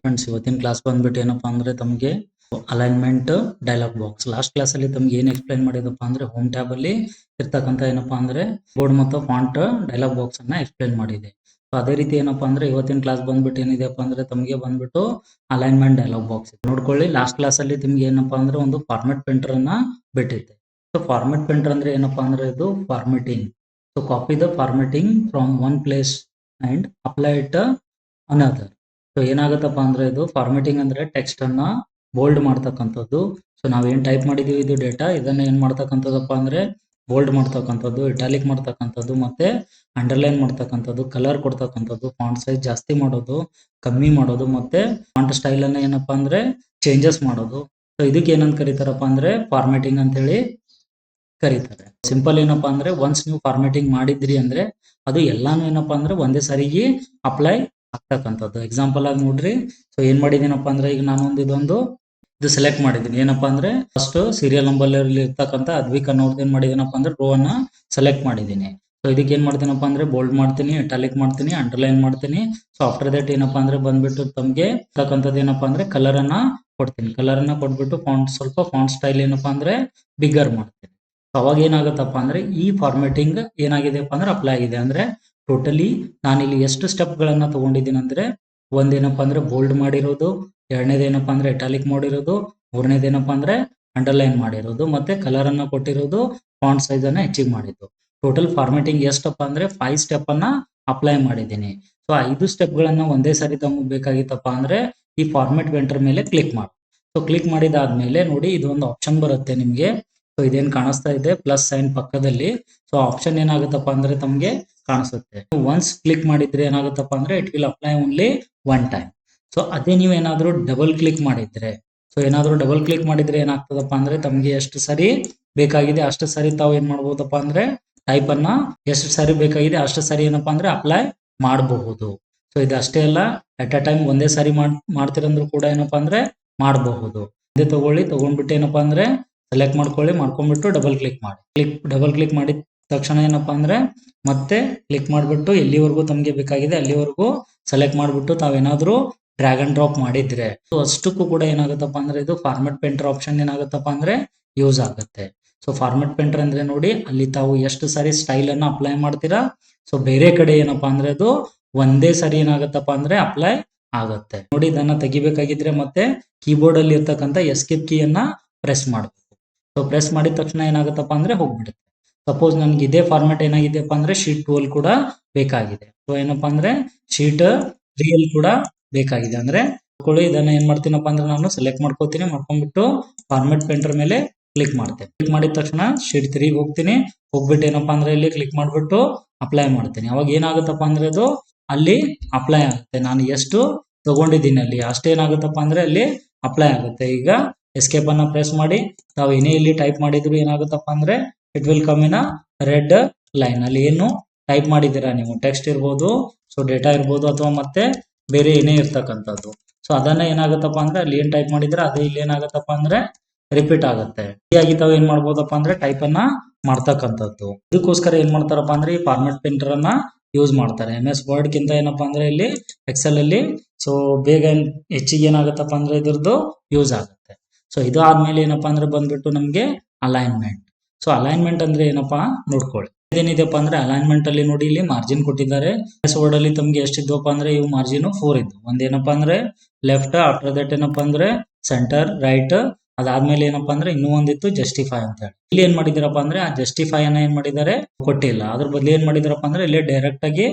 Friends, ಇವತ್ತಿನ class ಬಂದ್ಬಿಟ್ಟು ಏನಪ್ಪಾ ಅಂದ್ರೆ ತಮಗೆ alignment dialogue box. Last class ಅಲ್ಲಿ ತಮ್ಗೆ ಏನ್ ಎಕ್ಸ್ಪ್ಲೈನ್ ಮಾಡಿದಪ್ಪ ಅಂದ್ರೆ ಹೋಮ್ ಟ್ಯಾಬ್ ಅಲ್ಲಿ ಇರ್ತಕ್ಕಂಥ ಏನಪ್ಪಾ ಅಂದ್ರೆ ಬೋರ್ಡ್ ಮತ್ತು ಫಾಂಟ್ ಡೈಲಾಗ್ ಬಾಕ್ಸ್ ಅನ್ನ ಎಕ್ಸ್ಪ್ಲೈನ್ ಮಾಡಿದೆ. ಸೊ ಅದೇ ರೀತಿ ಏನಪ್ಪಾ ಅಂದ್ರೆ ಇವತ್ತಿನ ಕ್ಲಾಸ್ ಬಂದ್ಬಿಟ್ಟು ಏನಿದೆಪ್ಪ ಅಂದ್ರೆ ತಮಗೆ ಬಂದ್ಬಿಟ್ಟು ಅಲೈನ್ಮೆಂಟ್ ಡೈಲಾಗ್ ಬಾಕ್ಸ್ ನೋಡ್ಕೊಳ್ಳಿ. ಲಾಸ್ಟ್ ಕ್ಲಾಸ್ ಅಲ್ಲಿ ನಿಮ್ಗೆ ಏನಪ್ಪಾ ಅಂದ್ರೆ ಒಂದು ಫಾರ್ಮೆಟ್ ಪ್ರಿಂಟರ್ ಅನ್ನ ಬಿಟ್ಟಿದ್ದೆ. ಸೊ ಫಾರ್ಮೆಟ್ ಪ್ರಿಂಟರ್ ಅಂದ್ರೆ ಏನಪ್ಪಾ ಅಂದ್ರೆ ಇದು formatting. So copy the formatting from one place and apply it another. So ಏನಾಗುತ್ತಪ್ಪ ಅಂದ್ರೆ ಇದು ಫಾರ್ಮೆಟಿಂಗ್ ಅಂದ್ರೆ ಟೆಕ್ಸ್ಟ್ ಅನ್ನ ಬೋಲ್ಡ್ ಮಾಡ್ತಕ್ಕಂಥದ್ದು. ಸೊ ನಾವೇನ್ ಟೈಪ್ ಮಾಡಿದೀವಿ ಇದು ಡೇಟಾ, ಇದನ್ನ ಏನ್ ಮಾಡ್ತಕ್ಕಂಥದ್ದಪ್ಪ ಅಂದ್ರೆ ಬೋಲ್ಡ್ ಮಾಡ್ತಕ್ಕಂಥದ್ದು, ಇಟಾಲಿಕ್ ಮಾಡ್ತಕ್ಕಂಥದ್ದು, ಮತ್ತೆ ಅಂಡರ್ಲೈನ್ ಮಾಡ್ತಕ್ಕಂಥದ್ದು, ಕಲರ್ ಕೊಡ್ತಕ್ಕಂಥದ್ದು, ಫಾಂಟ್ ಸೈಜ್ ಜಾಸ್ತಿ ಮಾಡೋದು, ಕಮ್ಮಿ ಮಾಡೋದು, ಮತ್ತೆ ಫಾಂಟ್ ಸ್ಟೈಲ್ ಅನ್ನ ಏನಪ್ಪಾ ಅಂದ್ರೆ ಚೇಂಜಸ್ ಮಾಡೋದು. ಸೊ ಇದಕ್ಕೆ ಏನಂತ ಕರೀತಾರಪ್ಪ ಅಂದ್ರೆ ಫಾರ್ಮೆಟಿಂಗ್ ಅಂತ ಹೇಳಿ ಕರೀತಾರೆ. ಸಿಂಪಲ್ ಏನಪ್ಪಾ ಅಂದ್ರೆ ಒನ್ಸ್ ನೀವು ಫಾರ್ಮೆಟಿಂಗ್ ಮಾಡಿದ್ರಿ ಅಂದ್ರೆ ಅದು ಎಲ್ಲಾನು ಏನಪ್ಪಾ ಅಂದ್ರೆ ಒಂದೇ ಸಾರಿಗೆ ಅಪ್ಲೈ ಆಗ್ತಕ್ಕಂಥದ್ದು. ಎಕ್ಸಾಂಪಲ್ ಆಗಿ ನೋಡ್ರಿ. ಸೊ ಏನ್ ಮಾಡಿದೀನಪ್ಪಾ ಅಂದ್ರೆ ಈಗ ನಾನು ಇದು ಸೆಲೆಕ್ಟ್ ಮಾಡಿದ್ದೀನಿ. ಏನಪ್ಪಾ ಅಂದ್ರೆ ಫಸ್ಟ್ ಸೀರಿಯಲ್ ನಂಬರ್ ಇರ್ತಕ್ಕಂಥ ಅದ್ವಿಕ್ ಅನ್ನೋದು ಏನ್ ಮಾಡಿದೀನಪ್ಪ ಅಂದ್ರೆ ರೋ ಅನ್ನ ಸೆಲೆಕ್ಟ್ ಮಾಡಿದ್ದೀನಿ. ಸೊ ಇದಕ್ಕೆ ಏನ್ ಮಾಡ್ತೀನಪ್ಪ ಅಂದ್ರೆ ಬೋಲ್ಡ್ ಮಾಡ್ತೀನಿ, ಇಟಾಲಿಕ್ ಮಾಡ್ತೀನಿ, ಅಂಡರ್ಲೈನ್ ಮಾಡ್ತೀನಿ. ಸೊ ಆಫ್ಟರ್ ದಟ್ ಏನಪ್ಪಾ ಅಂದ್ರೆ ಬಂದ್ಬಿಟ್ಟು ತಮ್ಗೆ ಇರ್ತಕ್ಕಂಥದ್ದು ಏನಪ್ಪಾ ಅಂದ್ರೆ ಕಲರ್ ಅನ್ನ ಕೊಡ್ತೀನಿ. ಕಲರ್ ಅನ್ನ ಕೊಟ್ಬಿಟ್ಟು ಸ್ವಲ್ಪ ಫಾಂಟ್ ಸ್ಟೈಲ್ ಏನಪ್ಪಾ ಅಂದ್ರೆ ಬಿಗ್ಗರ್ ಮಾಡ್ತೀನಿ. ಅವಾಗ ಏನಾಗುತ್ತಪ್ಪ ಅಂದ್ರೆ ಈ ಫಾರ್ಮೆಟಿಂಗ್ ಏನಾಗಿದೆಪ್ಪ ಅಂದ್ರೆ ಅಪ್ಲೈ ಆಗಿದೆ. ಅಂದ್ರೆ ಟೋಟಲಿ ನಾನಿಲ್ಲಿ ಎಷ್ಟು ಸ್ಟೆಪ್ ಗಳನ್ನ ತಗೊಂಡಿದ್ದೀನಿ ಅಂದ್ರೆ ಒಂದೇನಪ್ಪ ಅಂದ್ರೆ ಬೋಲ್ಡ್ ಮಾಡಿರೋದು, ಎರಡನೇದೇನಪ್ಪ ಅಂದ್ರೆ ಇಟಾಲಿಕ್ ಮಾಡಿರೋದು, ಮೂರನೇದೇನಪ್ಪ ಅಂದ್ರೆ ಅಂಡರ್ಲೈನ್ ಮಾಡಿರೋದು, ಮತ್ತೆ ಕಲರ್ ಅನ್ನ ಕೊಟ್ಟಿರೋದು, ಫಾಂಟ್ ಸೈಜ್ ಅನ್ನ ಹೆಚ್ಚಿಗೆ ಮಾಡಿದ್ದು. ಟೋಟಲ್ ಫಾರ್ಮೆಟಿಂಗ್ ಎಷ್ಟಪ್ಪ ಅಂದ್ರೆ 5 ಸ್ಟೆಪ್ ಅನ್ನ ಅಪ್ಲೈ ಮಾಡಿದ್ದೀನಿ. ಸೊ 5 ಸ್ಟೆಪ್ ಗಳನ್ನ ಒಂದೇ ಸಾರಿ ತಮಗೆ ಬೇಕಾಗಿತ್ತಪ್ಪ ಅಂದ್ರೆ ಈ ಫಾರ್ಮೆಟ್ ವೆಂಟರ್ ಮೇಲೆ ಕ್ಲಿಕ್ ಮಾಡಿ. ಸೊ ಕ್ಲಿಕ್ ಮಾಡಿದಾದ್ಮೇಲೆ ನೋಡಿ ಇದು ಒಂದು ಆಪ್ಷನ್ ಬರುತ್ತೆ ನಿಮ್ಗೆ. ಸೊ ಇದೇನ್ ಕಾಣಿಸ್ತಾ ಇದೆ ಪ್ಲಸ್ ಸೈನ್ ಪಕ್ಕದಲ್ಲಿ. ಸೊ ಆಪ್ಷನ್ ಏನಾಗುತ್ತಪ್ಪ ಅಂದ್ರೆ ತಮ್ಗೆ ಕಾಣಿಸುತ್ತೆ. ಒನ್ಸ್ ಕ್ಲಿಕ್ ಮಾಡಿದ್ರೆ ಏನಾಗುತ್ತಪ್ಪ ಅಂದ್ರೆ it will apply only one time. So ಅದೇ ನೀವು ಏನಾದ್ರೂ ಡಬಲ್ ಕ್ಲಿಕ್ ಮಾಡಿದ್ರೆ ಏನಾಗ್ತದಪ್ಪ ಅಂದ್ರೆ ತಮ್ಗೆ ಎಷ್ಟು ಸರಿ ಬೇಕಾಗಿದೆ ಅಷ್ಟು ಸರಿ ತಾವು ಏನ್ ಮಾಡ್ಬೋದಪ್ಪ ಅಂದ್ರೆ ಟೈಪ್ ಅನ್ನ ಎಷ್ಟು ಸರಿ ಬೇಕಾಗಿದೆ ಅಷ್ಟು ಸರಿ ಏನಪ್ಪಾ ಅಂದ್ರೆ ಅಪ್ಲೈ ಮಾಡಬಹುದು. ಸೊ ಇದು ಅಷ್ಟೇ ಅಲ್ಲ, ಅಟ್ ಅ ಟೈಮ್ ಒಂದೇ ಸಾರಿ ಮಾಡ್ತಿರಂದ್ರು ಕೂಡ ಏನಪ್ಪಾ ಅಂದ್ರೆ ಮಾಡಬಹುದು. ಇದೇ ತಗೊಂಡ್ಬಿಟ್ಟು ಏನಪ್ಪಾ ಅಂದ್ರೆ ಸೆಲೆಕ್ಟ್ ಮಾಡ್ಕೊಂಡ್ಬಿಟ್ಟು ಡಬಲ್ ಕ್ಲಿಕ್ ಮಾಡಿದ ತಕ್ಷಣ ಏನಪ್ಪಾ ಅಂದ್ರೆ ಮತ್ತೆ ಕ್ಲಿಕ್ ಮಾಡ್ಬಿಟ್ಟು ಎಲ್ಲಿವರೆಗೂ ತಮಗೆ ಬೇಕಾಗಿದೆ ಅಲ್ಲಿವರೆಗೂ ಸೆಲೆಕ್ಟ್ ಮಾಡ್ಬಿಟ್ಟು ತಾವೇನಾದ್ರೂ ಡ್ರ್ಯಾಗ್ ಅಂಡ್ ಡ್ರಾಪ್ ಮಾಡಿದ್ರೆ ಅಷ್ಟಕ್ಕೂ ಕೂಡ ಏನಾಗುತ್ತಪ್ಪ ಅಂದ್ರೆ ಇದು ಫಾರ್ಮೆಟ್ ಪೇಂಟರ್ ಆಪ್ಷನ್ ಏನಾಗುತ್ತಪ್ಪ ಅಂದ್ರೆ ಯೂಸ್ ಆಗುತ್ತೆ. ಸೊ ಫಾರ್ಮೆಟ್ ಪೇಂಟರ್ ಅಂದ್ರೆ ನೋಡಿ ಅಲ್ಲಿ ತಾವು ಎಷ್ಟು ಸಾರಿ ಸ್ಟೈಲ್ ಅನ್ನ ಅಪ್ಲೈ ಮಾಡ್ತೀರಾ. ಸೊ ಬೇರೆ ಕಡೆ ಏನಪ್ಪಾ ಅಂದ್ರೆ ಅದು ಒಂದೇ ಸಾರಿ ಏನಾಗುತ್ತಪ್ಪ ಅಂದ್ರೆ ಅಪ್ಲೈ ಆಗುತ್ತೆ. ನೋಡಿ ಇದನ್ನ ತೆಗಿಬೇಕಾಗಿದ್ರೆ ಮತ್ತೆ ಕೀಬೋರ್ಡ್ ಅಲ್ಲಿ ಇರ್ತಕ್ಕಂಥ ಎಸ್ಕೇಪ್ ಕೀಯನ್ನ ಪ್ರೆಸ್ ಮಾಡಬೇಕು. ಸೊ ಪ್ರೆಸ್ ಮಾಡಿದ ತಕ್ಷಣ ಏನಾಗುತ್ತಪ್ಪ ಅಂದ್ರೆ ಹೋಗ್ಬಿಡುತ್ತೆ. ಸಪೋಸ್ ನನ್ಗೆ ಇದೇ ಫಾರ್ಮೆಟ್ ಏನಾಗಿದೆಪ್ಪ ಅಂದ್ರೆ ಶೀಟ್ 2 ಅಲ್ಲಿ ಕೂಡ ಬೇಕಾಗಿದೆ. ಸೊ ಏನಪ್ಪಾ ಅಂದ್ರೆ ಶೀಟ್ 3 ಅಲ್ಲಿ ಕೂಡ ಬೇಕಾಗಿದೆ. ಅಂದ್ರೆ ಇದನ್ನ ಏನ್ ಮಾಡ್ತೀನಪ್ಪ ಅಂದ್ರೆ ನಾನು ಸೆಲೆಕ್ಟ್ ಮಾಡ್ಕೊಂಡ್ಬಿಟ್ಟು ಫಾರ್ಮೆಟ್ ಪೇಂಟರ್ ಮೇಲೆ ಕ್ಲಿಕ್ ಮಾಡ್ತೇನೆ. ಕ್ಲಿಕ್ ಮಾಡಿದ ತಕ್ಷಣ ಶೀಟ್ 3 ಹೋಗ್ಬಿಟ್ಟು ಏನಪ್ಪಾ ಅಂದ್ರೆ ಇಲ್ಲಿ ಕ್ಲಿಕ್ ಮಾಡ್ಬಿಟ್ಟು ಅಪ್ಲೈ ಮಾಡ್ತೀನಿ. ಅವಾಗ ಏನಾಗುತ್ತಪ್ಪ ಅಂದ್ರೆ ಅದು ಅಲ್ಲಿ ಅಪ್ಲೈ ಆಗುತ್ತೆ. ನಾನು ಎಷ್ಟು ತಗೊಂಡಿದ್ದೀನಿ ಅಲ್ಲಿ ಅಷ್ಟೇನಾಗುತ್ತಪ್ಪ ಅಂದ್ರೆ ಅಲ್ಲಿ ಅಪ್ಲೈ ಆಗುತ್ತೆ. ಈಗ ಎಸ್ಕೇಪ್ ಅನ್ನ ಪ್ರೆಸ್ ಮಾಡಿ ತಾವು ಏನೇ ಇಲ್ಲಿ ಟೈಪ್ ಮಾಡಿದ್ರು ಏನಾಗುತ್ತಪ್ಪ ಅಂದ್ರೆ it will come in red line. ಅಲ್ಲಿ ಏನು ಟೈಪ್ ಮಾಡಿದ್ದೀರಾ ನೀವು ಟೆಕ್ಸ್ಟ್ ಇರ್ಬೋದು, ಸೊ ಡೇಟಾ ಇರ್ಬೋದು, ಅಥವಾ ಮತ್ತೆ ಬೇರೆ ಏನೇ ಇರ್ತಕ್ಕಂಥದ್ದು. ಸೊ ಅದನ್ನ ಏನಾಗುತ್ತಪ್ಪ ಅಂದ್ರೆ ಅಲ್ಲಿ ಏನ್ ಟೈಪ್ ಮಾಡಿದ್ರೆ ಅದೇ ಇಲ್ಲಿ ಏನಾಗುತ್ತಪ್ಪ ಅಂದ್ರೆ ರಿಪೀಟ್ ಆಗುತ್ತೆ. ಹೀಗಾಗಿ ತಾವು ಏನ್ ಮಾಡ್ಬೋದಪ್ಪ ಅಂದ್ರೆ ಟೈಪ್ ಅನ್ನ ಮಾಡ್ತಕ್ಕಂಥದ್ದು. ಇದಕ್ಕೋಸ್ಕರ ಏನ್ ಮಾಡ್ತಾರಪ್ಪ ಅಂದ್ರೆ ಈ ಫಾರ್ಮೆಟ್ ಪ್ರಿಂಟರ್ ಅನ್ನ ಯೂಸ್ ಮಾಡ್ತಾರೆ. MS ವರ್ಡ್ ಗಿಂತ ಏನಪ್ಪಾ ಅಂದ್ರೆ ಇಲ್ಲಿ ಎಕ್ಸೆಲ್ ಅಲ್ಲಿ ಸೊ ಬೇಗ ಹೆಚ್ಚಿಗೆ ಏನಾಗುತ್ತಪ್ಪ ಅಂದ್ರೆ ಇದ್ರದ್ದು ಯೂಸ್ ಆಗುತ್ತೆ. ಸೊ ಇದು ಆದ್ಮೇಲೆ ಏನಪ್ಪಾ ಅಂದ್ರೆ ಬಂದ್ಬಿಟ್ಟು ನಮ್ಗೆ ಅಲೈನ್ಮೆಂಟ್. ಸೊ ಅಲೈನ್ಮೆಂಟ್ ಅಂದ್ರೆ ಏನಪ್ಪಾ ನೋಡ್ಕೊಳ್ಳಿ. ಇದೇನಿದೆಪ್ಪ ಅಂದ್ರೆ ಅಲೈನ್ಮೆಂಟ್ ಅಲ್ಲಿ ನೋಡಿ ಇಲ್ಲಿ ಮಾರ್ಜಿನ್ ಕೊಟ್ಟಿದ್ದಾರೆ. ವರ್ಡ್ ಅಲ್ಲಿ ತಮ್ಗೆ ಎಷ್ಟಿದ್ವಪ್ಪ ಅಂದ್ರೆ ಇವು ಮಾರ್ಜಿನ್ 4 ಇದ್ದು. ಒಂದೇನಪ್ಪಾ ಅಂದ್ರೆ ಲೆಫ್ಟ್, ಆಫ್ಟರ್ ದಟ್ ಏನಪ್ಪಾ ಅಂದ್ರೆ ಸೆಂಟರ್, ರೈಟ್, ಅದಾದ್ಮೇಲೆ ಏನಪ್ಪಾ ಅಂದ್ರೆ ಇನ್ನೂ ಒಂದಿತ್ತು ಜಸ್ಟಿಫೈ ಅಂತ ಹೇಳಿ. ಇಲ್ಲಿ ಏನ್ ಮಾಡಿದಾರಪ್ಪ ಅಂದ್ರೆ ಆ ಜಸ್ಟಿಫೈ ಅನ್ನ ಏನ್ ಮಾಡಿದ್ದಾರೆ ಕೊಟ್ಟಿಲ್ಲ. ಅದ್ರ ಬದಲು ಏನ್ ಮಾಡಿದಾರಪ್ಪ ಅಂದ್ರೆ ಇಲ್ಲಿ ಡೈರೆಕ್ಟ್ ಆಗಿ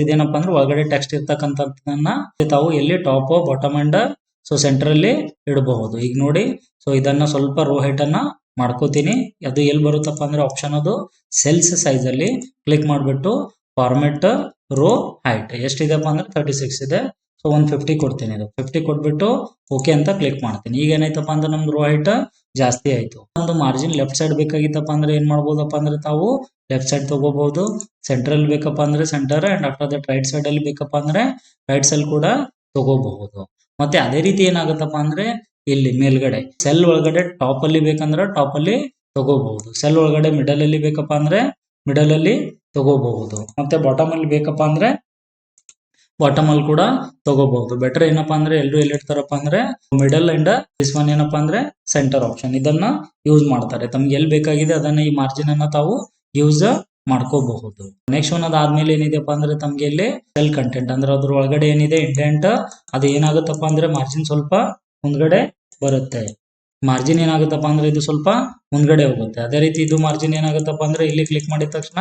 ಇದೇನಪ್ಪ ಅಂದ್ರೆ ಒಳಗಡೆ ಟೆಕ್ಸ್ಟ್ ಇರ್ತಕ್ಕಂಥದ್ದನ್ನ ತಾವು ಎಲ್ಲಿ top, bottom and so centre ಅಲ್ಲಿ ಇಡಬಹುದು. ಈಗ ನೋಡಿ, ಸೊ ಇದನ್ನ ಸ್ವಲ್ಪ ರೋ ಹೈಟ್ ಅನ್ನ ಮಾಡ್ಕೋತೀನಿ. ಅದು ಎಲ್ಲಿ ಬರುತ್ತಪ್ಪ ಅಂದ್ರೆ ಆಪ್ಷನ್ ಅದು ಸೆಲ್ಸ್ ಸೈಜ್ ಅಲ್ಲಿ ಕ್ಲಿಕ್ ಮಾಡ್ಬಿಟ್ಟು ಫಾರ್ಮೆಟ್ ರೋ ಹೈಟ್ ಎಷ್ಟಿದೆಪ್ಪ ಅಂದ್ರೆ 36 ಇದೆ. ಸೊ 150 ಕೊಡ್ತೀನಿ. ಇದು 50 ಕೊಟ್ಬಿಟ್ಟು ಓಕೆ ಅಂತ ಕ್ಲಿಕ್ ಮಾಡ್ತೀನಿ. ಈಗ ಏನಾಯ್ತಪ್ಪ ಅಂದ್ರೆ ನಮ್ದು ರೋ ಹೈಟ್ ಜಾಸ್ತಿ ಆಯ್ತು. ಒಂದು ಮಾರ್ಜಿನ್ ಲೆಫ್ಟ್ ಸೈಡ್ ಬೇಕಾಗಿತ್ತಪ್ಪ ಅಂದ್ರೆ ಏನ್ ಮಾಡ್ಬೋದಪ್ಪ ಅಂದ್ರೆ ತಾವು ಲೆಫ್ಟ್ ಸೈಡ್ ತಗೋಬಹುದು. ಸೆಂಟ್ರಲ್ ಬೇಕಪ್ಪ ಅಂದ್ರೆ centre, and after that right side ಅಲ್ಲಿ ಬೇಕಪ್ಪ ಅಂದ್ರೆ ರೈಟ್ ಸೈಡ್ ಕೂಡ ತಗೋಬಹುದು. ಮತ್ತೆ ಅದೇ ರೀತಿ ಏನಾಗುತ್ತಪ್ಪ ಅಂದ್ರೆ ಇಲ್ಲಿ ಮೇಲ್ಗಡೆ ಸೆಲ್ ಒಳಗಡೆ ಟಾಪ್ ಅಲ್ಲಿ ಬೇಕಂದ್ರೆ ಟಾಪ್ ಅಲ್ಲಿ ತಗೋಬಹುದು. ಸೆಲ್ ಒಳಗಡೆ ಮಿಡಲ್ ಅಲ್ಲಿ ಬೇಕಪ್ಪ ಅಂದ್ರೆ ಮಿಡಲ್ ಅಲ್ಲಿ ತಗೋಬಹುದು. ಮತ್ತೆ ಬಾಟಮ್ ಅಲ್ಲಿ ಬೇಕಪ್ಪ ಅಂದ್ರೆ ಬಾಟಮ್ ಅಲ್ಲಿ ಕೂಡ ತಗೋಬಹುದು. ಬೆಟರ್ ಏನಪ್ಪಾ ಅಂದ್ರೆ ಎಲ್ಲರೂ ಎಲ್ಲಿಡ್ತಾರಪ್ಪ ಅಂದ್ರೆ ಮಿಡಲ್ ಅಂಡ್ ದಿಸ್ ಒನ್ ಏನಪ್ಪಾ ಅಂದ್ರೆ ಸೆಂಟರ್ ಆಪ್ಷನ್ ಇದನ್ನ ಯೂಸ್ ಮಾಡ್ತಾರೆ. ತಮ್ಗೆ ಎಲ್ಲಿ ಬೇಕಾಗಿದೆ ಅದನ್ನ ಈ ಮಾರ್ಜಿನ್ ಅನ್ನ ತಾವು ಯೂಸ್ ಮಾಡ್ಕೋಬಹುದು. ನೆಕ್ಸ್ಟ್ ಒನ್ ಅದಾದ್ಮೇಲೆ ಏನಿದೆಪ್ಪ ಅಂದ್ರೆ ತಮ್ಗೆ ಇಲ್ಲಿ ಸೆಲ್ ಕಂಟೆಂಟ್ ಅಂದ್ರೆ ಅದ್ರ ಒಳಗಡೆ ಏನಿದೆ ಇಂಡೆಂಟ್ ಅದು ಏನಾಗುತ್ತಪ್ಪ ಅಂದ್ರೆ ಮಾರ್ಜಿನ್ ಸ್ವಲ್ಪ ಮುಂದ್ಗಡೆ ಬರುತ್ತೆ. ಮಾರ್ಜಿನ್ ಏನಾಗುತ್ತಪ್ಪ ಅಂದ್ರೆ ಇದು ಸ್ವಲ್ಪ ಮುಂದ್ಗಡೆ ಹೋಗುತ್ತೆ. ಅದೇ ರೀತಿ ಇದು ಮಾರ್ಜಿನ್ ಏನಾಗುತ್ತಪ್ಪ ಅಂದ್ರೆ ಇಲ್ಲಿ ಕ್ಲಿಕ್ ಮಾಡಿದ ತಕ್ಷಣ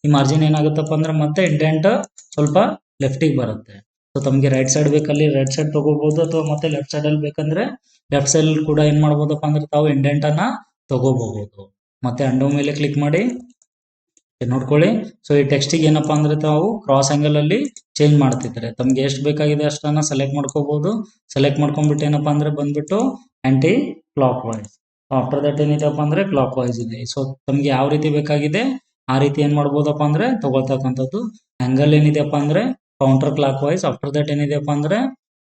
ಈ ಮಾರ್ಜಿನ್ ಏನಾಗುತ್ತಪ್ಪ ಅಂದ್ರೆ ಮತ್ತೆ ಇಂಡೆಂಟ್ ಸ್ವಲ್ಪ ಲೆಫ್ಟಿಗೆ ಬರುತ್ತೆ. ಸೊ ತಮ್ಗೆ ರೈಟ್ ಸೈಡ್ ಬೇಕಲ್ಲಿ ರೈಟ್ ಸೈಡ್ ತಗೋಬಹುದು, ಅಥವಾ ಮತ್ತೆ ಲೆಫ್ಟ್ ಸೈಡ್ ಅಲ್ಲಿ ಬೇಕಂದ್ರೆ ಲೆಫ್ಟ್ ಸೈಡ್ ಕೂಡ ಏನ್ ಮಾಡ್ಬೋದಪ್ಪ ಅಂದ್ರೆ ತಾವು ಇಂಡೆಂಟ್ ಅನ್ನ ತಗೋಬಹುದು. ಮತ್ತೆ ಅಂಡೋ ಮೇಲೆ ಕ್ಲಿಕ್ ಮಾಡಿ ನೋಡ್ಕೊಳ್ಳಿ. ಸೊ ಈ ಟೆಕ್ಸ್ಟಿಗೆ ಏನಪ್ಪಾ ಅಂದ್ರೆ ತಾವು ಕ್ರಾಸ್ ಆಂಗಲ್ ಅಲ್ಲಿ ಚೇಂಜ್ ಮಾಡ್ತಿದ್ರೆ ತಮ್ಗೆ ಎಷ್ಟು ಬೇಕಾಗಿದೆ ಅಷ್ಟನ್ನ ಸೆಲೆಕ್ಟ್ ಮಾಡ್ಕೋಬಹುದು. ಸೆಲೆಕ್ಟ್ ಮಾಡ್ಕೊಂಡ್ಬಿಟ್ಟು ಏನಪ್ಪಾ ಅಂದ್ರೆ ಬಂದ್ಬಿಟ್ಟು aunty clock wise. After that ಏನಿದೆಪ್ಪ ಅಂದ್ರೆ ಕ್ಲಾಕ್ ವೈಸ್ ಇದೆ. ಸೊ ತಮ್ಗೆ ಯಾವ ರೀತಿ ಬೇಕಾಗಿದೆ ಆ ರೀತಿ ಏನ್ ಮಾಡ್ಬೋದಪ್ಪ ಅಂದ್ರೆ ತಗೊಳ್ತಕ್ಕಂಥದ್ದು. ಆಂಗಲ್ ಏನಿದೆಪ್ಪ ಅಂದ್ರೆ counter clock wise. After that ಏನಿದೆಪ್ಪ ಅಂದ್ರೆ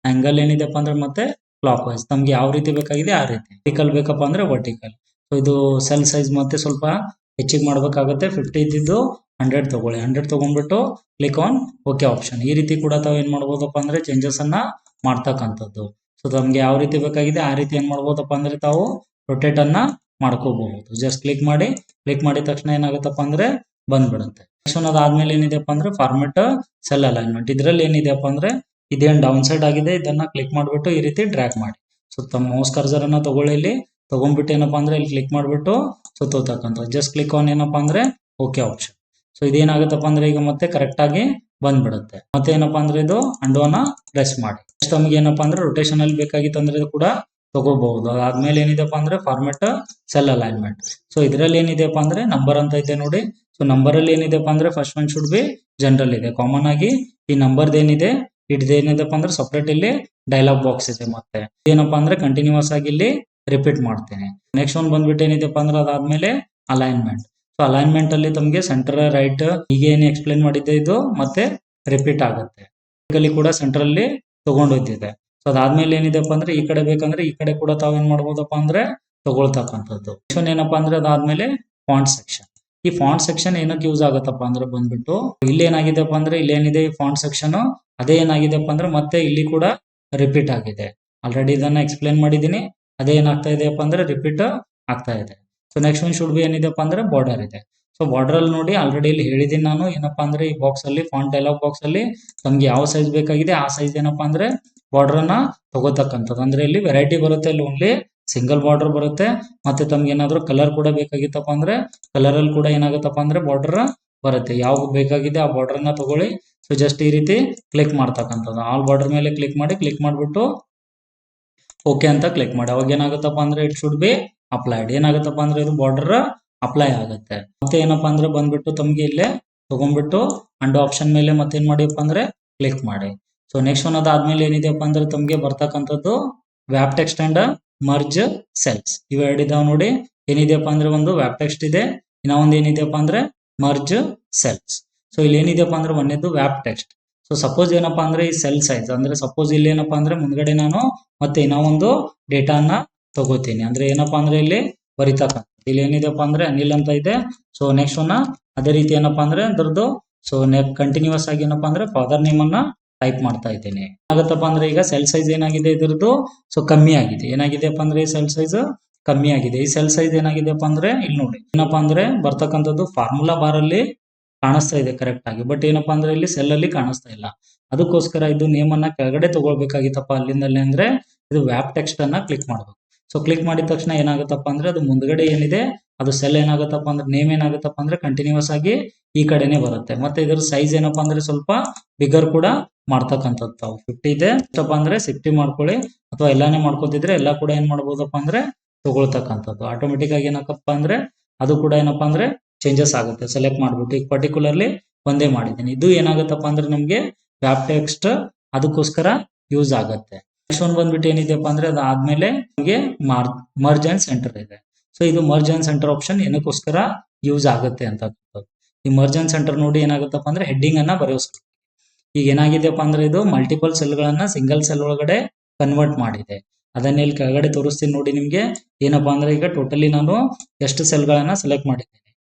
ಆಂಗಲ್ ಏನಿದೆಪ್ಪ ಅಂದ್ರೆ ಮತ್ತೆ ಕ್ಲಾಕ್ ವೈಸ್. ತಮ್ಗೆ ಯಾವ ರೀತಿ ಬೇಕಾಗಿದೆ ಆ ರೀತಿ. ವರ್ಟಿಕಲ್ ಬೇಕಪ್ಪ ಅಂದ್ರೆ ವರ್ಟಿಕಲ್. ಸೊ ಇದು ಸೆಲ್ ಸೈಜ್ ಮತ್ತೆ ಸ್ವಲ್ಪ ಹೆಚ್ಚಿಗೆ ಮಾಡ್ಬೇಕಾಗುತ್ತೆ. 50 ಇದ್ದಿದ್ದು 100 ತಗೊಳ್ಳಿ. 100 ತಗೊಂಡ್ಬಿಟ್ಟು ಕ್ಲಿಕ್ ಆನ್ ಓಕೆ ಆಪ್ಷನ್. ಈ ರೀತಿ ಕೂಡ ತಾವು ಏನ್ ಮಾಡ್ಬೋದಪ್ಪ ಅಂದ್ರೆ ಚೇಂಜಸ್ ಅನ್ನ ಮಾಡ್ತಕ್ಕಂಥದ್ದು. ಸೊ ತಮ್ಗೆ ಯಾವ ರೀತಿ ಬೇಕಾಗಿದೆ ಆ ರೀತಿ ಏನ್ ಮಾಡ್ಬೋದಪ್ಪ ಅಂದ್ರೆ ತಾವು ರೊಟೇಟ್ ಅನ್ನ ಮಾಡ್ಕೋಬಹುದು. ಜಸ್ಟ್ ಕ್ಲಿಕ್ ಮಾಡಿ. ಕ್ಲಿಕ್ ಮಾಡಿದ ತಕ್ಷಣ ಏನಾಗುತ್ತಪ್ಪ ಅಂದ್ರೆ ಬಂದ್ಬಿಡುತ್ತೆ. ನೆಕ್ಸ್ಟ್ ಅದಾದ್ಮೇಲೆ ಏನಿದೆಪ್ಪ ಅಂದ್ರೆ ಫಾರ್ಮೆಟ್ ಸೆಲ್ ಅಲೈನ್ಮೆಂಟ್. ಇದ್ರಲ್ಲಿ ಏನಿದೆಪ್ಪ ಅಂದ್ರೆ ಇದೇನ್ ಡೌನ್ ಸೈಡ್ ಆಗಿದೆ ಇದನ್ನ ಕ್ಲಿಕ್ ಮಾಡ್ಬಿಟ್ಟು ಈ ರೀತಿ ಡ್ರ್ಯಾಗ್ ಮಾಡಿ. ಸೊ ತಮ್ಮ ಮೌಸ್ ಕರ್ಸರ್ ಅನ್ನ ತಗೊಳ್ಳಿ. ಇಲ್ಲಿ ತಗೊಂಡ್ಬಿಟ್ಟು ಏನಪ್ಪಾ ಅಂದ್ರೆ ಇಲ್ಲಿ ಕ್ಲಿಕ್ ಮಾಡ್ಬಿಟ್ಟು ಸುತ್ತೋತಕ್ಕಂಥ ಜಸ್ಟ್ ಕ್ಲಿಕ್ ಆನ್ ಏನಪ್ಪಾ ಅಂದ್ರೆ ಓಕೆ ಆಪ್ಷನ್. ಸೊ ಇದೇನಾಗುತ್ತಪ್ಪ ಅಂದ್ರೆ ಈಗ ಮತ್ತೆ ಕರೆಕ್ಟ್ ಆಗಿ ಬಂದ್ಬಿಡುತ್ತೆ. ಮತ್ತೆ ಏನಪ್ಪಾ ಅಂದ್ರೆ ಇದು ಅಂಡೋನ ಪ್ರೆಸ್ ಮಾಡಿ. ನೆಕ್ಸ್ಟ್ ನಮ್ಗೆ ಏನಪ್ಪಾ ಅಂದ್ರೆ ರೊಟೇಷನ್ ಅಲ್ಲಿ ಬೇಕಾಗಿತ್ತು ಅಂದ್ರೆ ಕೂಡ ತಗೋಬಹುದು. ಅದಾದ್ಮೇಲೆ ಏನಿದೆಪ್ಪ ಅಂದ್ರೆ ಫಾರ್ಮೆಟ್ ಸೆಲ್ ಅಲೈನ್ಮೆಂಟ್. ಸೊ ಇದರಲ್ಲಿ ಏನಿದೆಪ್ಪ ಅಂದ್ರೆ ನಂಬರ್ ಅಂತ ಇದೆ ನೋಡಿ. ಸೊ ನಂಬರ್ ಅಲ್ಲಿ ಏನಿದೆಪ್ಪ ಅಂದ್ರೆ first one should B general ಇದೆ. ಕಾಮನ್ ಆಗಿ ಈ ನಂಬರ್ದ ಏನಿದೆ ಇದೇನಿದೆಪ್ಪ ಅಂದ್ರೆ ಸಪರೇಟ್ ಇಲ್ಲಿ ಡೈಲಾಗ್ ಬಾಕ್ಸ್ ಇದೆ. ಮತ್ತೆ ಏನಪ್ಪಾ ಅಂದ್ರೆ ಕಂಟಿನ್ಯೂಸ್ ಆಗಿ ಇಲ್ಲಿ ರಿಪೀಟ್ ಮಾಡ್ತೇನೆ. ನೆಕ್ಸ್ಟ್ ಒನ್ ಬಂದ್ಬಿಟ್ಟು ಏನಿದೆಪ್ಪ ಅಂದ್ರೆ ಅದಾದ್ಮೇಲೆ ಅಲೈನ್ಮೆಂಟ್. ಸೊ ಅಲೈನ್ಮೆಂಟ್ ಅಲ್ಲಿ ತಮಗೆ ಸೆಂಟರ್ ರೈಟ್ ಹೀಗೆ ಏನು ಎಕ್ಸ್ಪ್ಲೇನ್ ಮಾಡಿದ್ದೆ ಇದು ಮತ್ತೆ ರಿಪೀಟ್ ಆಗುತ್ತೆ. ಕೂಡ ಸೆಂಟರ್ ಅಲ್ಲಿ ತಗೊಂಡೋಗ್ತಿದೆ. ಸೊ ಅದಾದ್ಮೇಲೆ ಏನಿದೆಪ್ಪ ಅಂದ್ರೆ ಈ ಕಡೆ ಬೇಕಂದ್ರೆ ಈ ಕಡೆ ಕೂಡ ತಾವ್ ಏನ್ ಮಾಡ್ಬೋದಪ್ಪ ಅಂದ್ರೆ ತಗೊಳ್ತಕ್ಕಂಥದ್ದು. ಏನಪ್ಪಾ ಅಂದ್ರೆ ಅದಾದ್ಮೇಲೆ ಫಾಂಟ್ ಸೆಕ್ಷನ್. ಈ ಫಾಂಟ್ ಸೆಕ್ಷನ್ ಏನಕ್ಕೆ ಯೂಸ್ ಆಗುತ್ತಪ್ಪ ಅಂದ್ರೆ ಬಂದ್ಬಿಟ್ಟು ಇಲ್ಲಿ ಏನಾಗಿದೆಪ್ಪ ಅಂದ್ರೆ ಇಲ್ಲಿ ಏನಿದೆ ಈ ಫಾಂಟ್ ಸೆಕ್ಷನ್ ಅದೇ ಏನಾಗಿದೆಪ್ಪ ಅಂದ್ರೆ ಮತ್ತೆ ಇಲ್ಲಿ ಕೂಡ ರಿಪೀಟ್ ಆಗಿದೆ. ಆಲ್ರೆಡಿ ಇದನ್ನ ಎಕ್ಸ್ಪ್ಲೇನ್ ಮಾಡಿದೀನಿ. ಅದೇ ಏನಾಗ್ತಾ ಇದೆಯಪ್ಪ ಅಂದ್ರೆ ರಿಪೀಟ್ ಆಗ್ತಾ ಇದೆ. So next one should be ಏನಿದೆಪ್ಪ ಅಂದ್ರೆ ಬಾರ್ಡರ್ ಇದೆ. ಸೊ ಬಾರ್ಡರ್ ಅಲ್ಲಿ ನೋಡಿ ಆಲ್ರೆಡಿ ಇಲ್ಲಿ ಹೇಳಿದೀನಿ ನಾನು ಏನಪ್ಪಾ ಅಂದ್ರೆ ಈ ಬಾಕ್ಸ್ ಅಲ್ಲಿ ಫಾಂಟ್ ಡೈಲಾಗ್ ಬಾಕ್ಸ್ ಅಲ್ಲಿ ತಮ್ಗೆ ಯಾವ ಸೈಜ್ ಬೇಕಾಗಿದೆ ಆ ಸೈಜ್ ಏನಪ್ಪಾ ಅಂದ್ರೆ ಬಾರ್ಡರ್ ಅನ್ನ ತಗೋತಕ್ಕಂಥದ್ದು. ಅಂದ್ರೆ ಇಲ್ಲಿ ವೆರೈಟಿ ಬರುತ್ತೆ. ಇಲ್ಲಿ ಓನ್ಲಿ ಸಿಂಗಲ್ ಬಾರ್ಡರ್ ಬರುತ್ತೆ. ಮತ್ತೆ ತಮ್ಗೆ ಏನಾದ್ರು ಕಲರ್ ಕೂಡ ಬೇಕಾಗಿತ್ತಪ್ಪ ಅಂದ್ರೆ ಕಲರ್ ಅಲ್ಲಿ ಕೂಡ ಏನಾಗುತ್ತಪ್ಪ ಅಂದ್ರೆ ಬಾರ್ಡರ್ ಬರುತ್ತೆ. ಯಾವ ಬೇಕಾಗಿದೆ ಆ ಬಾರ್ಡರ್ ನ ತಗೊಳ್ಳಿ. ಸೊ ಜಸ್ಟ್ ಈ ರೀತಿ ಕ್ಲಿಕ್ ಮಾಡ್ತಕ್ಕಂಥದ್ದು. ಆಲ್ ಬಾರ್ಡರ್ ಮೇಲೆ ಕ್ಲಿಕ್ ಮಾಡಿ. ಕ್ಲಿಕ್ ಮಾಡ್ಬಿಟ್ಟು ಓಕೆ ಅಂತ ಕ್ಲಿಕ್ ಮಾಡಿ. ಅವಾಗ ಏನಾಗುತ್ತಪ್ಪ ಅಂದ್ರೆ ಇಟ್ ಶುಡ್ ಬಿ ಅಪ್ಲೈಡ್. ಏನಾಗುತ್ತಪ್ಪ ಅಂದ್ರೆ ಇದು ಬಾರ್ಡರ್ ಅಪ್ಲೈ ಆಗುತ್ತೆ. ಮತ್ತೆ ಏನಪ್ಪಾ ಅಂದ್ರೆ ಬಂದ್ಬಿಟ್ಟು ತಮ್ಗೆ ಇಲ್ಲೇ ತಗೊಂಡ್ಬಿಟ್ಟು ಅಂಡ್ ಆಪ್ಷನ್ ಮೇಲೆ ಮತ್ತೆ ಏನ್ ಮಾಡಿಯಪ್ಪ ಅಂದ್ರೆ ಕ್ಲಿಕ್ ಮಾಡಿ. ಸೊ ನೆಕ್ಸ್ಟ್ ಒನ್ ಅದಾದ್ಮೇಲೆ ಏನಿದೆಯಪ್ಪ ಅಂದ್ರೆ ತಮ್ಗೆ ಬರ್ತಕ್ಕಂಥದ್ದು ವ್ಯಾಪ್ ಟೆಕ್ಸ್ಟ್ ಅಂಡ್ ಮರ್ಜ್ ಸೆಲ್ಸ್. ಇವೆರಡು ಇದಾವ್ ನೋಡಿ. ಏನಿದೆಯಪ್ಪ ಅಂದ್ರೆ ಒಂದು ವ್ಯಾಪ್ ಟೆಕ್ಸ್ಟ್ ಇದೆ, ಇನ್ನ ಒಂದು ಏನಿದೆಯಪ್ಪ ಅಂದ್ರೆ ಮರ್ಜ್ ಸೆಲ್ಸ್. ಸೊ ಇಲ್ಲಿ ಏನಿದೆಯಪ್ಪ ಅಂದ್ರೆ ಒಂದೇದು ವ್ಯಾಪ್ ಟೆಕ್ಸ್ಟ್. ಸೊ ಸಪೋಸ್ ಏನಪ್ಪಾ ಅಂದ್ರೆ ಈ ಸೆಲ್ ಸೈಜ್ ಅಂದ್ರೆ ಸಪೋಸ್ ಇಲ್ಲಿ ಏನಪ್ಪಾ ಅಂದ್ರೆ ಮುಂದ್ಗಡೆ ನಾನು ಮತ್ತೆ ಇನ್ನೂ ಒಂದು ಡೇಟಾನ ತಗೋತೀನಿ. ಅಂದ್ರೆ ಏನಪ್ಪಾ ಅಂದ್ರೆ ಇಲ್ಲಿ ಬರಿತಕ್ಕಂಥ ಇಲ್ಲಿ ಏನಿದೆಪ್ಪ ಅಂದ್ರೆ ಅನಿಲ್ ಅಂತ ಇದೆ. ಸೊ ನೆಕ್ಸ್ಟ್ ಒನ್ ಅದೇ ರೀತಿ ಏನಪ್ಪಾ ಅಂದ್ರೆ ಅದ್ರದ್ದು ಸೊ ಕಂಟಿನ್ಯೂಸ್ ಆಗಿ ಏನಪ್ಪಾ ಅಂದ್ರೆ ಫಾದರ್ ನೇಮ್ ಅನ್ನ ಟೈಪ್ ಮಾಡ್ತಾ ಇದ್ದೀನಿ. ಏನಾಗುತ್ತಪ್ಪ ಅಂದ್ರೆ ಈಗ ಸೆಲ್ ಸೈಜ್ ಏನಾಗಿದೆ ಇದ್ರದ್ದು ಸೊ ಕಮ್ಮಿ ಆಗಿದೆ. ಏನಾಗಿದೆಪ್ಪ ಅಂದ್ರೆ ಈ ಸೆಲ್ ಸೈಜ್ ಕಮ್ಮಿ ಆಗಿದೆ. ಈ ಸೆಲ್ ಸೈಜ್ ಏನಾಗಿದೆಪ್ಪ ಅಂದ್ರೆ ಇಲ್ಲಿ ನೋಡಿ ಏನಪ್ಪಾ ಅಂದ್ರೆ ಬರ್ತಕ್ಕಂಥದ್ದು ಫಾರ್ಮುಲಾ ಬಾರ್ ಅಲ್ಲಿ ಕಾಣಿಸ್ತಾ ಇದೆ ಕರೆಕ್ಟ್ ಆಗಿ. ಬಟ್ ಏನಪ್ಪಾ ಅಂದ್ರೆ ಇಲ್ಲಿ ಸೆಲ್ ಅಲ್ಲಿ ಕಾಣಿಸ್ತಾ ಇಲ್ಲ. ಅದಕ್ಕೋಸ್ಕರ ಇದು ನೇಮ್ ಅನ್ನ ಕೆಳಗಡೆ ತಗೊಳ್ಬೇಕಾಗಿತ್ತಪ್ಪ ಅಲ್ಲಿಂದಲೇ. ಅಂದ್ರೆ ಇದು ವ್ಯಾಪ್ ಟೆಕ್ಸ್ಟ್ ಅನ್ನ ಕ್ಲಿಕ್ ಮಾಡ್ಬೇಕು. ಸೊ ಕ್ಲಿಕ್ ಮಾಡಿದ ತಕ್ಷಣ ಏನಾಗುತ್ತಪ್ಪ ಅಂದ್ರೆ ಅದು ಮುಂದ್ಗಡೆ ಏನಿದೆ ಅದು ಸೆಲ್ ಏನಾಗುತ್ತಪ್ಪ ಅಂದ್ರೆ ನೇಮ್ ಏನಾಗುತ್ತಪ್ಪ ಅಂದ್ರೆ ಕಂಟಿನ್ಯೂಸ್ ಆಗಿ ಈ ಕಡೆನೆ ಬರುತ್ತೆ. ಮತ್ತೆ ಇದರ ಸೈಜ್ ಏನಪ್ಪಾ ಅಂದ್ರೆ ಸ್ವಲ್ಪ ಬಿಗರ್ ಕೂಡ ಮಾಡ್ತಕ್ಕಂಥದ್ದು. 50 ಇದೆ ಅಂದ್ರೆ 60 ಮಾಡ್ಕೊಳ್ಳಿ, ಅಥವಾ ಎಲ್ಲಾನೇ ಮಾಡ್ಕೋತಿದ್ರೆ ಎಲ್ಲಾ ಕೂಡ ಏನ್ ಮಾಡ್ಬೋದಪ್ಪ ಅಂದ್ರೆ ತಗೊಳ್ತಕ್ಕಂಥದ್ದು. ಆಟೋಮೆಟಿಕ್ ಆಗಿ ಏನಕ್ಕಪ್ಪ ಅಂದ್ರೆ ಅದು ಕೂಡ ಏನಪ್ಪಾ ಅಂದ್ರೆ ಚೇಂಜಸ್ ಆಗುತ್ತೆ. ಸೆಲೆಕ್ಟ್ ಮಾಡ್ಬಿಟ್ಟು ಈಗ ಪರ್ಟಿಕ್ಯುಲರ್ಲಿ ಒಂದೇ ಮಾಡಿದ್ದೀನಿ. ಇದು ಏನಾಗುತ್ತಪ್ಪ ಅಂದ್ರೆ ನಮ್ಗೆ ವ್ಯಾಪ್ ಟೆಕ್ಸ್ಟ್ ಅದಕ್ಕೋಸ್ಕರ ಯೂಸ್ ಆಗುತ್ತೆ. ನೆಕ್ಸ್ಟ್ ಒನ್ ಬಂದ್ಬಿಟ್ಟು ಏನಿದೆಪ್ಪ ಅಂದ್ರೆ ಅದಾದ್ಮೇಲೆ ನಮಗೆ ಮರ್ಜ್ ಅಂಡ್ ಸೆಂಟರ್ ಇದೆ. ಸೊ ಇದು ಮರ್ಜ್ ಅಂಡ್ ಸೆಂಟರ್ ಆಪ್ಷನ್ ಏನಕ್ಕೋಸ್ಕರ ಯೂಸ್ ಆಗುತ್ತೆ ಅಂತ. ಈ ಮರ್ಜ್ ಅಂಡ್ ಸೆಂಟರ್ ನೋಡಿ ಏನಾಗುತ್ತಪ್ಪ ಅಂದ್ರೆ ಹೆಡ್ಡಿಂಗ್ ಅನ್ನ ಬರೆಯೋದು. ಈಗ ಏನಾಗಿದೆಪ್ಪ ಅಂದ್ರೆ ಇದು ಮಲ್ಟಿಪಲ್ ಸೆಲ್ ಗಳನ್ನ ಸಿಂಗಲ್ ಸೆಲ್ ಒಳಗಡೆ ಕನ್ವರ್ಟ್ ಮಾಡಿದೆ. ಅದನ್ನ ಇಲ್ಲಿ ಕೆಳಗಡೆ ತೋರಿಸ್ತೀನಿ ನೋಡಿ ನಿಮ್ಗೆ. ಏನಪ್ಪಾ ಅಂದ್ರೆ ಈಗ ಟೋಟಲಿ ನಾನು ಎಷ್ಟು ಸೆಲ್ ಗಳನ್ನ ಸೆಲೆಕ್ಟ್ ಮಾಡಿದ್ದೇನೆ.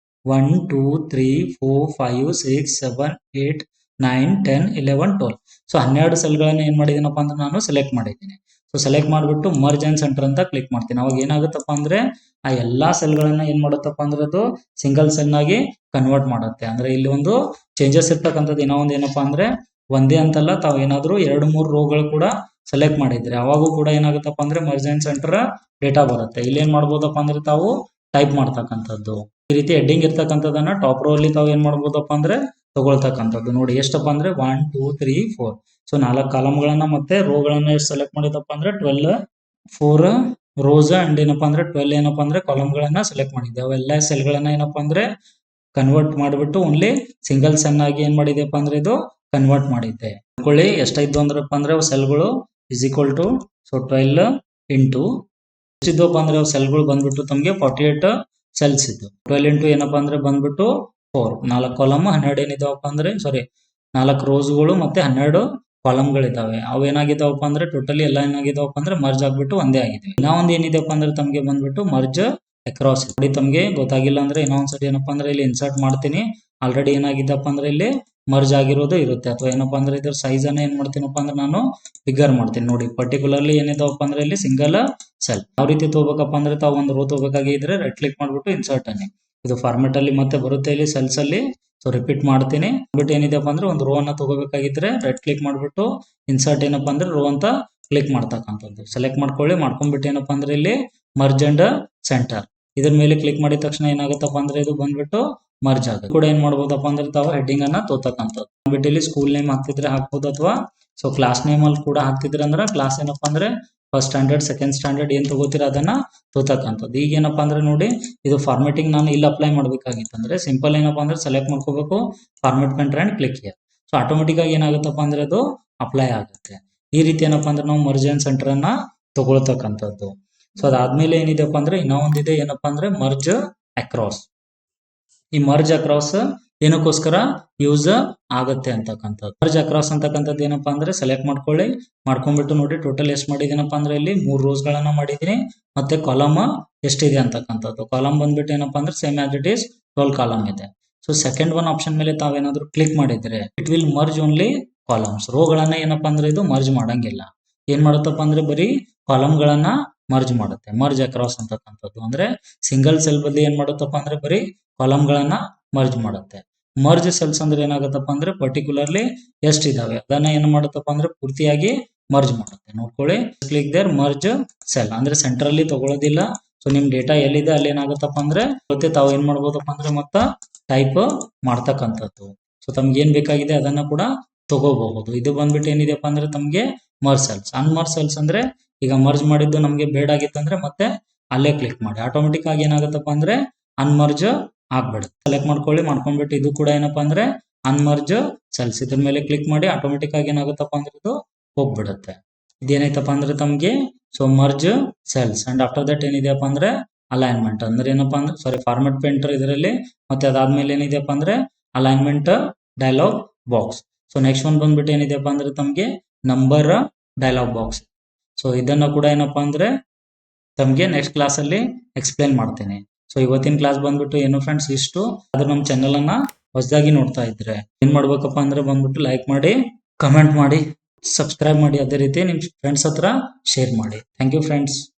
1 2 3 4 5 6 7 8 9 10 11 12. ಸೊ 12 ಸೆಲ್ಗಳನ್ನ ಏನ್ ಮಾಡಿದ್ದೀನಪ್ಪ ಅಂದ್ರೆ ನಾನು ಸೆಲೆಕ್ಟ್ ಮಾಡಿದ್ದೀನಿ. ಸೊ ಸೆಲೆಕ್ಟ್ ಮಾಡಿಬಿಟ್ಟು ಮರ್ಜ್ ಅಂಡ್ ಸೆಂಟರ್ ಅಂತ ಕ್ಲಿಕ್ ಮಾಡ್ತೀನಿ. ಅವಾಗ ಏನಾಗುತ್ತಪ್ಪ ಅಂದ್ರೆ ಆ ಎಲ್ಲಾ ಸೆಲ್ಗಳನ್ನ ಏನ್ ಮಾಡುತ್ತಪ್ಪ ಅಂದ್ರೆ ಅದು ಸಿಂಗಲ್ ಸೆಲ್ ಆಗಿ ಕನ್ವರ್ಟ್ ಮಾಡುತ್ತೆ. ಅಂದ್ರೆ ಇಲ್ಲಿ ಒಂದು ಚೇಂಜಸ್ ಇರ್ತಕ್ಕಂಥದ್ದು ಏನೋ ಒಂದು ಏನಪ್ಪಾ ಅಂದ್ರೆ ಒಂದೇ ಅಂತಲ್ಲ, ತಾವು ಏನಾದ್ರು 2-3 ರೋಗಳು ಕೂಡ ಸೆಲೆಕ್ಟ್ ಮಾಡಿದ್ರೆ ಅವಾಗೂ ಕೂಡ ಏನಾಗುತ್ತಪ್ಪ ಅಂದ್ರೆ ಮರ್ಜ್ ಅಂಡ್ ಸೆಂಟರ್ ಡೇಟಾ ಬರುತ್ತೆ. ಇಲ್ಲಿ ಏನ್ ಮಾಡ್ಬೋದಪ್ಪ ಅಂದ್ರೆ ತಾವು ಟೈಪ್ ಮಾಡ್ತಕ್ಕಂಥದ್ದು. ಈ ರೀತಿ ಹೆಡ್ಡಿಂಗ್ ಇರ್ತಕ್ಕಂಥದ್ದನ್ನ ಟಾಪ್ ರೋ ಅಲ್ಲಿ ತಾವು ಏನ್ ಮಾಡ್ಬೋದಪ್ಪ ಅಂದ್ರೆ ತಗೊಳ್ತಕ್ಕಂಥದ್ದು. ನೋಡಿ ಎಷ್ಟಪ್ಪ ಅಂದ್ರೆ 1 2 3 4. ಸೊ 4 ಕಾಲಮ್ಗಳನ್ನ ಮತ್ತೆ ರೋಗಳನ್ನ ಎಷ್ಟು ಸೆಲೆಕ್ಟ್ ಮಾಡಿದಪ್ಪ ಅಂದ್ರೆ 12 4 ರೋಸ್ ಅಂಡ್ ಏನಪ್ಪಾ ಅಂದ್ರೆ 12 ಏನಪ್ಪಾ ಅಂದ್ರೆ ಕಾಲಮ್ಗಳನ್ನ ಸೆಲೆಕ್ಟ್ ಮಾಡಿದ್ದೆ. ಅವೆಲ್ಲ ಸೆಲ್ಗಳನ್ನ ಏನಪ್ಪಾ ಅಂದ್ರೆ ಕನ್ವರ್ಟ್ ಮಾಡಿಬಿಟ್ಟು ಓನ್ಲಿ ಸಿಂಗಲ್ ಸೆಲ್ ಆಗಿ ಏನ್ ಮಾಡಿದೆಪ್ಪ ಅಂದ್ರೆ ಇದು ಕನ್ವರ್ಟ್ ಮಾಡಿದ್ದೆ. ಅನ್ಕೊಳ್ಳಿ ಎಷ್ಟಾಯ್ತು ಅಂದ್ರಪ್ಪ ಅಂದ್ರೆ ಸೆಲ್ಗಳು is equal to so 12 into ಎಷ್ಟಿದ್ವಪ್ಪ ಅಂದ್ರೆ ಸೆಲ್ಗಳು ಬಂದ್ಬಿಟ್ಟು ತಮಗೆ 48 ಸೆಲ್ಸ್ ಇದ್ದು. 12 ಇಂಟು ಏನಪ್ಪಾ ಅಂದ್ರೆ ಬಂದ್ಬಿಟ್ಟು 4 4 ಕಾಲಮ್ 12 ಏನಿದಾವಪ್ಪ ಅಂದ್ರೆ ಸಾರಿ 4 ರೋಸ್ಗಳು ಮತ್ತೆ 12 ಕಾಲಮ್ಗಳಿದಾವೆ. ಅವು ಏನಾಗಿದಾವಪ್ಪ ಅಂದ್ರೆ ಟೋಟಲಿ ಎಲ್ಲ ಏನಾಗಿದಾವಪ್ಪ ಅಂದ್ರೆ ಮರ್ಜ್ ಆಗ್ಬಿಟ್ಟು ಒಂದೇ ಆಗಿದೆ. ಇನ್ನೂ ಒಂದು ಏನಿದೆಪ್ಪ ಅಂದ್ರೆ ತಮಗೆ ಬಂದ್ಬಿಟ್ಟು ಮರ್ಜ್ ಅಕ್ರಾಸ್. ನೋಡಿ ತಮಗೆ ಗೊತ್ತಾಗಿಲ್ಲ ಅಂದ್ರೆ ಇನ್ನೊಂದ್ಸರಿ ಏನಪ್ಪಾ ಅಂದ್ರೆ ಇಲ್ಲಿ ಇನ್ಸರ್ಟ್ ಮಾಡ್ತೀನಿ. ಆಲ್ರೆಡಿ ಏನಾಗಿದ್ದಪ್ಪ ಅಂದ್ರೆ ಇಲ್ಲಿ ಮರ್ಜ್ ಆಗಿರೋದು ಇರುತ್ತೆ. ಅಥವಾ ಏನಪ್ಪಾ ಅಂದ್ರೆ ಇದ್ರ ಸೈಜ್ ಅನ್ನ ಏನ್ ಮಾಡ್ತೀನಪ್ಪ ಅಂದ್ರೆ ನಾನು ಫಿಗರ್ ಮಾಡ್ತೀನಿ. ನೋಡಿ ಪರ್ಟಿಕ್ಯುಲರ್ಲಿ ಏನಿದಾವಪ್ಪ ಅಂದ್ರೆ ಇಲ್ಲಿ ಸಿಂಗಲ್ ಸೆಲ್ ಯಾವ ರೀತಿ ತಗೋಬೇಕಪ್ಪ ಅಂದ್ರೆ ತಾವು ಒಂದು ರೋ ತಗೋಬೇಕಾಗಿದ್ರೆ ರೈಟ್ ಕ್ಲಿಕ್ ಮಾಡ್ಬಿಟ್ಟು ಇನ್ಸರ್ಟ್ ಅನ್ನಿ. ಇದು ಫಾರ್ಮೆಟ್ ಅಲ್ಲಿ ಮತ್ತೆ ಬರುತ್ತೆ ಇಲ್ಲಿ ಸೆಲ್ಸ್ ಅಲ್ಲಿ. ಸೊ ರಿಪೀಟ್ ಮಾಡ್ತೀನಿ. ಬಟ್ ಏನಿದೆಪ್ಪ ಅಂದ್ರೆ ಒಂದು ರೋ ಅನ್ನ ತಗೋಬೇಕಾಗಿದ್ರೆ ರೈಟ್ ಕ್ಲಿಕ್ ಮಾಡ್ಬಿಟ್ಟು ಇನ್ಸರ್ಟ್ ಏನಪ್ಪಾ ಅಂದ್ರೆ ರೋ ಅಂತ ಕ್ಲಿಕ್ ಮಾಡ್ತಕ್ಕಂಥದ್ದು. ಸೆಲೆಕ್ಟ್ ಮಾಡ್ಕೊಳ್ಳಿ. ಮಾಡ್ಕೊಂಡ್ಬಿಟ್ಟು ಏನಪ್ಪಾ ಅಂದ್ರೆ ಇಲ್ಲಿ ಮರ್ಜ್ ಅಂಡ್ ಸೆಂಟರ್ ಇದ್ರ ಮೇಲೆ ಕ್ಲಿಕ್ ಮಾಡಿದ ತಕ್ಷಣ ಏನಾಗುತ್ತಪ್ಪ ಅಂದ್ರೆ ಇದು ಬಂದ್ಬಿಟ್ಟು ಮರ್ಜ್ ಆಗುತ್ತೆ. ಕೂಡ ಏನ್ ಮಾಡ್ಬೋದಪ್ಪ ಅಂದ್ರೆ ತಾವು ಹೆಡ್ಡಿಂಗ್ ಅನ್ನ ತೋತಕ್ಕಂಥದ್ದು. ಬಿಟ್ಟು ಇಲ್ಲಿ ಸ್ಕೂಲ್ ನೇಮ್ ಹಾಕ್ತಿದ್ರೆ ಹಾಕ್ಬೋದು, ಅಥವಾ ಸೊ ಕ್ಲಾಸ್ ನೇಮ್ ಅಲ್ಲಿ ಕೂಡ ಹಾಕ್ತಿದ್ರೆ ಅಂದ್ರೆ ಕ್ಲಾಸ್ ಏನಪ್ಪಾ ಅಂದ್ರೆ ಫಸ್ಟ್ ಸ್ಟ್ಯಾಂಡರ್ಡ್ ಸೆಕೆಂಡ್ ಸ್ಟ್ಯಾಂಡರ್ಡ್ ಏನ್ ತಗೋತೀರ ಅದನ್ನ ತೋತಕ್ಕಂಥದ್ದು. ಈಗ ಏನಪ್ಪಾ ಅಂದ್ರೆ ನೋಡಿ ಇದು ಫಾರ್ಮೆಟಿಂಗ್ ನಾನು ಇಲ್ಲಿ ಅಪ್ಲೈ ಮಾಡ್ಬೇಕಾಗಿತ್ತು ಅಂದ್ರೆ ಸಿಂಪಲ್ ಏನಪ್ಪಾ ಅಂದ್ರೆ ಸೆಲೆಕ್ಟ್ ಮಾಡ್ಕೋಬೇಕು, format country and click here. So automatic ಆಗಿ ಏನಾಗುತ್ತಪ್ಪ ಅಂದ್ರೆ ಅದು ಅಪ್ಲೈ ಆಗುತ್ತೆ. ಈ ರೀತಿ ಏನಪ್ಪಾ ಅಂದ್ರೆ ನಾವು ಮರ್ಜ್ ಅಂಡ್ ಸೆಂಟರ್ ಅನ್ನ ತಗೊಳ್ತಕ್ಕಂಥದ್ದು. ಸೊ ಅದಾದ್ಮೇಲೆ ಏನಿದೆಪ್ಪ ಅಂದ್ರೆ ಇನ್ನೂ ಒಂದಿದೆ ಏನಪ್ಪಾ ಅಂದ್ರೆ ಮರ್ಜ್ ಅಕ್ರಾಸ್. ಈ ಮರ್ಜ್ ಅಕ್ರಾಸ್ ಏನಕ್ಕೋಸ್ಕರ ಯೂಸ್ ಆಗುತ್ತೆ ಅಂತಕ್ಕಂಥದ್ದು. ಮರ್ಜ್ ಅಕ್ರಾಸ್ ಅಂತಕ್ಕಂಥದ್ದು ಏನಪ್ಪಾ ಅಂದ್ರೆ ಸೆಲೆಕ್ಟ್ ಮಾಡ್ಕೊಳ್ಳಿ. ಮಾಡ್ಕೊಂಡ್ಬಿಟ್ಟು ನೋಡಿ ಟೋಟಲ್ ಎಷ್ಟು ಮಾಡಿದೀನಪ್ಪ ಅಂದ್ರೆ ಇಲ್ಲಿ 3 ರೋಸ್ ಗಳನ್ನ ಮಾಡಿದೀನಿ. ಮತ್ತೆ ಕಾಲಮ್ ಎಷ್ಟಿದೆ ಅಂತಕ್ಕಂಥದ್ದು. ಕಾಲಮ್ ಬಂದ್ಬಿಟ್ಟು ಏನಪ್ಪಾ ಅಂದ್ರೆ same as it is 12 column ಇದೆ. ಸೊ ಸೆಕೆಂಡ್ ಒನ್ ಆಪ್ಷನ್ ಮೇಲೆ ತಾವೇನಾದ್ರೂ ಕ್ಲಿಕ್ ಮಾಡಿದ್ರೆ it will merge only columns. ರೋಗಳನ್ನ ಏನಪ್ಪಾ ಅಂದ್ರೆ ಇದು ಮರ್ಜ್ ಮಾಡಂಗಿಲ್ಲ. ಏನ್ ಮಾಡುತ್ತಪ್ಪ ಅಂದ್ರೆ ಬರೀ ಕಾಲಮ್ ಗಳನ್ನ ಮರ್ಜ್ ಮಾಡುತ್ತೆ. ಮರ್ಜ್ ಅಕ್ರಾಸ್ ಅಂತಕ್ಕಂಥದ್ದು ಅಂದ್ರೆ ಸಿಂಗಲ್ ಸೆಲ್ ಬದಲಿ ಏನ್ ಮಾಡುತ್ತಪ್ಪ ಅಂದ್ರೆ ಬರೀ ಕಾಲಮ್ ಗಳನ್ನ ಮರ್ಜ್ ಮಾಡುತ್ತೆ. ಮರ್ಜ್ ಸೆಲ್ಸ್ ಅಂದ್ರೆ ಏನಾಗುತ್ತಪ್ಪ ಅಂದ್ರೆ ಪರ್ಟಿಕ್ಯುಲರ್ಲಿ ಎಷ್ಟಿದಾವೆ ಅದನ್ನ ಏನ್ ಮಾಡುತ್ತಪ್ಪ ಅಂದ್ರೆ ಪೂರ್ತಿಯಾಗಿ ಮರ್ಜ್ ಮಾಡುತ್ತೆ. ನೋಡ್ಕೊಳ್ಳಿ ಕ್ಲಿಕ್ ದೇರ್ ಮರ್ಜ್ ಸೆಲ್ ಅಂದ್ರೆ ಸೆಂಟ್ರಲ್ಲಿ ತಗೊಳ್ಳೋದಿಲ್ಲ. ಸೊ ನಿಮ್ ಡೇಟಾ ಎಲ್ಲಿದೆ ಅಲ್ಲಿ ಏನಾಗುತ್ತಪ್ಪ ಅಂದ್ರೆ ಮತ್ತೆ ತಾವು ಏನ್ ಮಾಡ್ಬೋದಪ್ಪ ಅಂದ್ರೆ ಮತ್ತ ಟೈಪ್ ಮಾಡ್ತಕ್ಕಂಥದ್ದು. ಸೊ ತಮ್ಗೆ ಏನ್ ಬೇಕಾಗಿದೆ ಅದನ್ನ ಕೂಡ ತಗೋಬಹುದು. ಇದು ಬಂದ್ಬಿಟ್ಟು ಏನಿದೆಪ್ಪ ಅಂದ್ರೆ ತಮ್ಗೆ ಮರ್ಜ್ ಸೆಲ್ಸ್. ಅನ್ಮರ್ಜ್ ಸೆಲ್ಸ್ ಅಂದ್ರೆ ಈಗ ಮರ್ಜ್ ಮಾಡಿದ್ದು ನಮ್ಗೆ ಬೇಡ ಆಗಿತ್ತಂದ್ರೆ ಮತ್ತೆ ಅಲ್ಲೇ ಕ್ಲಿಕ್ ಮಾಡಿ ಆಟೋಮೆಟಿಕ್ ಆಗಿ ಏನಾಗುತ್ತಪ್ಪ ಅಂದ್ರೆ ಅನ್ಮರ್ಜ್ ಆಗ್ಬಿಡುತ್ತೆ. ಸೆಲೆಕ್ಟ್ ಮಾಡ್ಕೊಳ್ಳಿ. ಮಾಡ್ಕೊಂಡ್ಬಿಟ್ಟು ಇದು ಕೂಡ ಏನಪ್ಪಾ ಅಂದ್ರೆ ಅನ್ಮರ್ಜ್ ಸೆಲ್ಸ್ ಇದ್ರ ಮೇಲೆ ಕ್ಲಿಕ್ ಮಾಡಿ ಆಟೋಮೆಟಿಕ್ ಆಗಿ ಏನಾಗುತ್ತಪ್ಪ ಅಂದ್ರೆ ಇದು ಹೋಗ್ಬಿಡುತ್ತೆ. ಇದೇನೈತಪ್ಪ ಅಂದ್ರೆ ತಮ್ಗೆ so merge cells and after that ಏನಿದೆಯಪ್ಪ ಅಂದ್ರೆ ಅಲೈನ್ಮೆಂಟ್ ಅಂದ್ರೆ ಏನಪ್ಪಾ ಅಂದ್ರೆ ಸಾರಿ ಫಾರ್ಮೆಟ್ ಪೇಂಟರ್ ಇದರಲ್ಲಿ. ಮತ್ತೆ ಅದಾದ್ಮೇಲೆ ಏನಿದೆಯಪ್ಪ ಅಂದ್ರೆ alignment dialogue box. So next one ಬಂದ್ಬಿಟ್ಟು ಏನಿದೆಯಪ್ಪ ಅಂದ್ರೆ ತಮ್ಗೆ ನಂಬರ್ ಡೈಲಾಗ್ ಬಾಕ್ಸ್. ಸೊ ಇದನ್ನ ಕೂಡ ಏನಪ್ಪಾ ಅಂದ್ರೆ ತಮ್ಗೆ ನೆಕ್ಸ್ಟ್ ಕ್ಲಾಸ್ ಅಲ್ಲಿ ಎಕ್ಸ್ಪ್ಲೇನ್ ಮಾಡ್ತೇನೆ. ಸೊ ಇವತ್ತಿನ ಕ್ಲಾಸ್ ಬಂದ್ಬಿಟ್ಟು ಏನು ಫ್ರೆಂಡ್ಸ್ ಇಷ್ಟು. ಆದ್ರೆ ನಮ್ಮ ಚಾನೆಲ್ ಅನ್ನ ಹೊಸದಾಗಿ ನೋಡ್ತಾ ಇದ್ರೆ ಏನ್ ಮಾಡ್ಬೇಕಪ್ಪ ಅಂದ್ರೆ ಬಂದ್ಬಿಟ್ಟು ಲೈಕ್ ಮಾಡಿ, ಕಮೆಂಟ್ ಮಾಡಿ, ಸಬ್ಸ್ಕ್ರೈಬ್ ಮಾಡಿ, ಅದೇ ರೀತಿ ನಿಮ್ ಫ್ರೆಂಡ್ಸ್ ಹತ್ರ ಶೇರ್ ಮಾಡಿ. Thank you friends.